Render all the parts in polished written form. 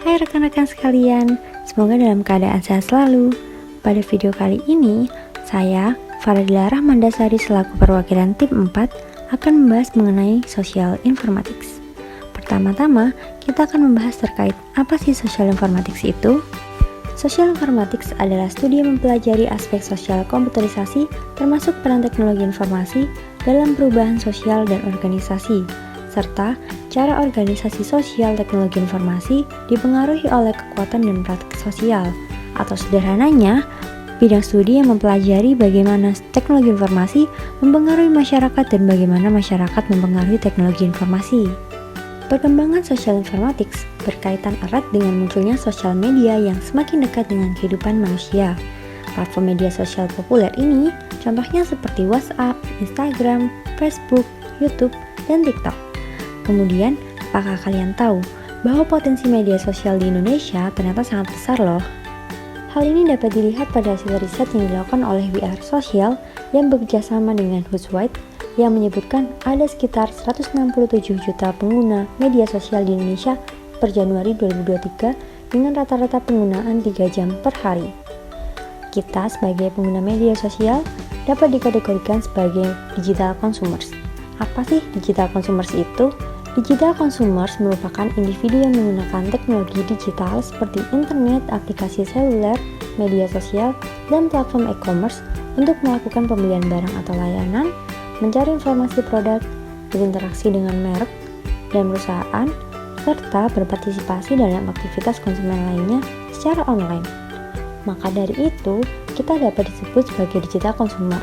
Hai rekan-rekan sekalian, semoga dalam keadaan sehat selalu. Pada video kali ini, saya, Faradila Rahmandasari selaku perwakilan tim 4 akan membahas mengenai social informatics. Pertama-tama, kita akan membahas terkait apa sih social informatics itu. Social informatics adalah studi yang mempelajari aspek sosial komputerisasi termasuk peran teknologi informasi dalam perubahan sosial dan organisasi, serta cara organisasi sosial teknologi informasi dipengaruhi oleh kekuatan dan praktik sosial. Atau sederhananya, bidang studi yang mempelajari bagaimana teknologi informasi mempengaruhi masyarakat dan bagaimana masyarakat mempengaruhi teknologi informasi. Perkembangan social informatics berkaitan erat dengan munculnya sosial media yang semakin dekat dengan kehidupan manusia. Platform media sosial populer ini contohnya seperti WhatsApp, Instagram, Facebook, YouTube, dan TikTok. Kemudian, apakah kalian tahu bahwa potensi media sosial di Indonesia ternyata sangat besar loh? Hal ini dapat dilihat pada hasil riset yang dilakukan oleh We Are Social yang bekerjasama dengan Hootsuite yang menyebutkan ada sekitar 167 juta pengguna media sosial di Indonesia per Januari 2023 dengan rata-rata penggunaan 3 jam per hari. Kita sebagai pengguna media sosial dapat dikategorikan sebagai digital consumers. Apa sih digital consumers itu? Digital consumers merupakan individu yang menggunakan teknologi digital seperti internet, aplikasi seluler, media sosial, dan platform e-commerce untuk melakukan pembelian barang atau layanan, mencari informasi produk, berinteraksi dengan merek dan perusahaan, serta berpartisipasi dalam aktivitas konsumen lainnya secara online. Maka dari itu, kita dapat disebut sebagai digital consumer.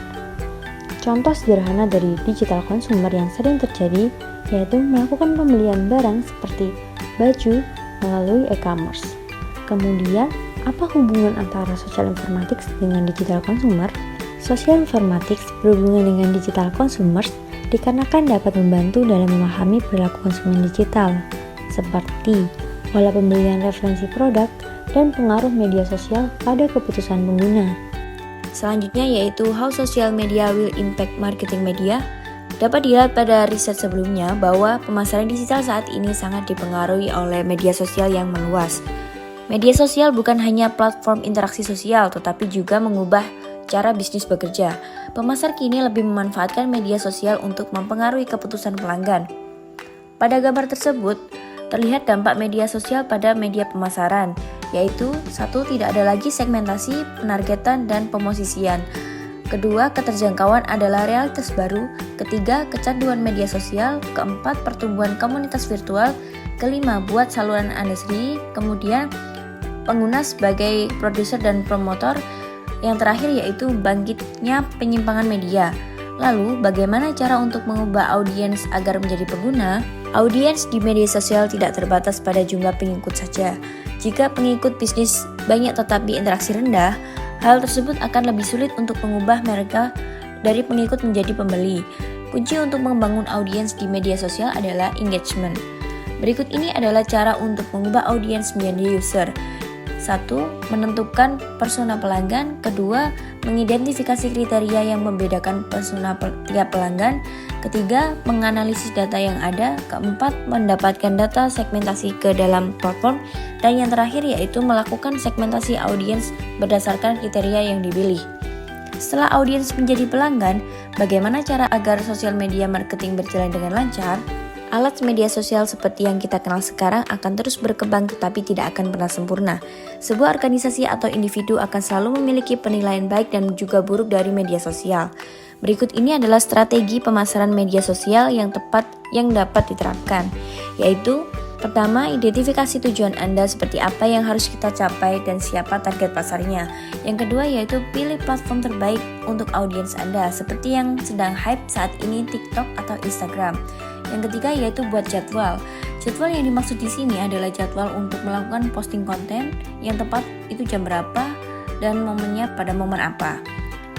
Contoh sederhana dari digital consumer yang sering terjadi yaitu melakukan pembelian barang seperti baju melalui e-commerce. Kemudian, apa hubungan antara social informatics dengan digital consumer? Social informatics berhubungan dengan digital consumers dikarenakan dapat membantu dalam memahami perilaku konsumen digital, seperti pola pembelian referensi produk dan pengaruh media sosial pada keputusan pengguna. Selanjutnya yaitu how social media will impact marketing media. Dapat dilihat pada riset sebelumnya bahwa pemasaran digital saat ini sangat dipengaruhi oleh media sosial yang meluas. Media sosial bukan hanya platform interaksi sosial, tetapi juga mengubah cara bisnis bekerja. Pemasar kini lebih memanfaatkan media sosial untuk mempengaruhi keputusan pelanggan. Pada gambar tersebut, terlihat dampak media sosial pada media pemasaran, yaitu 1. Tidak ada lagi segmentasi, penargetan, dan pemosisian. Kedua, keterjangkauan adalah realitas baru. Ketiga, kecanduan media sosial. Keempat, pertumbuhan komunitas virtual. Kelima, buat saluran Anda sendiri. Kemudian, pengguna sebagai produser dan promotor. Yang terakhir yaitu bangkitnya penyimpangan media. Lalu, bagaimana cara untuk mengubah audiens agar menjadi pengguna? Audiens di media sosial tidak terbatas pada jumlah pengikut saja. Jika pengikut bisnis banyak tetapi interaksi rendah, hal tersebut akan lebih sulit untuk mengubah mereka dari pengikut menjadi pembeli. Kunci untuk membangun audiens di media sosial adalah engagement. Berikut ini adalah cara untuk mengubah audiens menjadi user. 1. Menentukan persona pelanggan. Kedua, mengidentifikasi kriteria yang membedakan persona tiap pelanggan. Ketiga, menganalisis data yang ada. Keempat, mendapatkan data segmentasi ke dalam platform. Dan yang terakhir yaitu melakukan segmentasi audiens berdasarkan kriteria yang dipilih. Setelah audiens menjadi pelanggan, bagaimana cara agar sosial media marketing berjalan dengan lancar? Alat media sosial seperti yang kita kenal sekarang akan terus berkembang tetapi tidak akan pernah sempurna. Sebuah organisasi atau individu akan selalu memiliki penilaian baik dan juga buruk dari media sosial. Berikut ini adalah strategi pemasaran media sosial yang tepat yang dapat diterapkan, yaitu pertama, identifikasi tujuan Anda seperti apa yang harus kita capai dan siapa target pasarnya. Yang kedua yaitu pilih platform terbaik untuk audiens Anda seperti yang sedang hype saat ini TikTok atau Instagram. Yang ketiga yaitu buat jadwal. Jadwal yang dimaksud di sini adalah jadwal untuk melakukan posting konten yang tepat itu jam berapa dan momennya pada momen apa.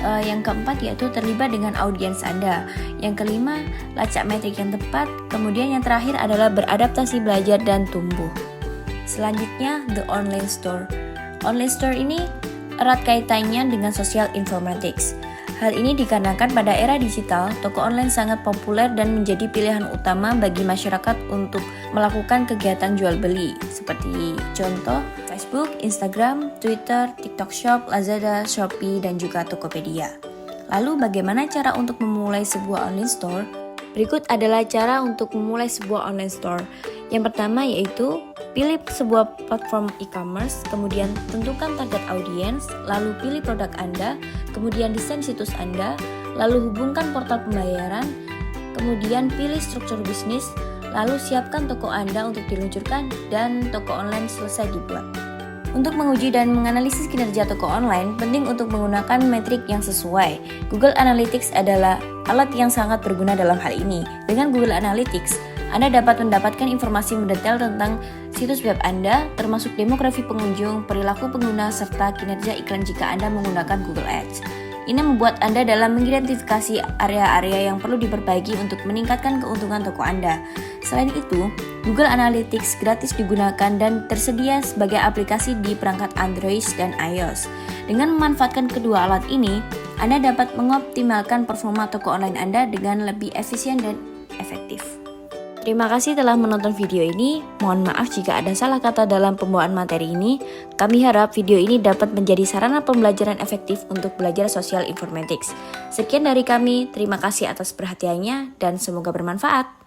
Yang keempat yaitu terlibat dengan audiens Anda. Yang kelima, lacak metrik yang tepat. Kemudian yang terakhir adalah beradaptasi belajar dan tumbuh. Selanjutnya, the online store. Online store ini erat kaitannya dengan social informatics. Hal ini dikarenakan pada era digital, toko online sangat populer dan menjadi pilihan utama bagi masyarakat untuk melakukan kegiatan jual beli, seperti contoh Facebook, Instagram, Twitter, TikTok Shop, Lazada, Shopee, dan juga Tokopedia. Lalu bagaimana cara untuk memulai sebuah online store? Berikut adalah cara untuk memulai sebuah online store. Yang pertama yaitu pilih sebuah platform e-commerce, kemudian tentukan target audiens, lalu pilih produk Anda, kemudian desain situs Anda, lalu hubungkan portal pembayaran, kemudian pilih struktur bisnis, lalu siapkan toko Anda untuk diluncurkan dan toko online selesai dibuat. Untuk menguji dan menganalisis kinerja toko online, penting untuk menggunakan metrik yang sesuai. Google Analytics adalah alat yang sangat berguna dalam hal ini. Dengan Google Analytics, Anda dapat mendapatkan informasi mendetail tentang situs web Anda, termasuk demografi pengunjung, perilaku pengguna, serta kinerja iklan jika Anda menggunakan Google Ads. Ini membuat Anda dalam mengidentifikasi area-area yang perlu diperbaiki untuk meningkatkan keuntungan toko Anda. Selain itu, Google Analytics gratis digunakan dan tersedia sebagai aplikasi di perangkat Android dan iOS. Dengan memanfaatkan kedua alat ini, Anda dapat mengoptimalkan performa toko online Anda dengan lebih efisien dan efektif. Terima kasih telah menonton video ini. Mohon maaf jika ada salah kata dalam pembawaan materi ini. Kami harap video ini dapat menjadi sarana pembelajaran efektif untuk belajar sosial informatics. Sekian dari kami, terima kasih atas perhatiannya dan semoga bermanfaat.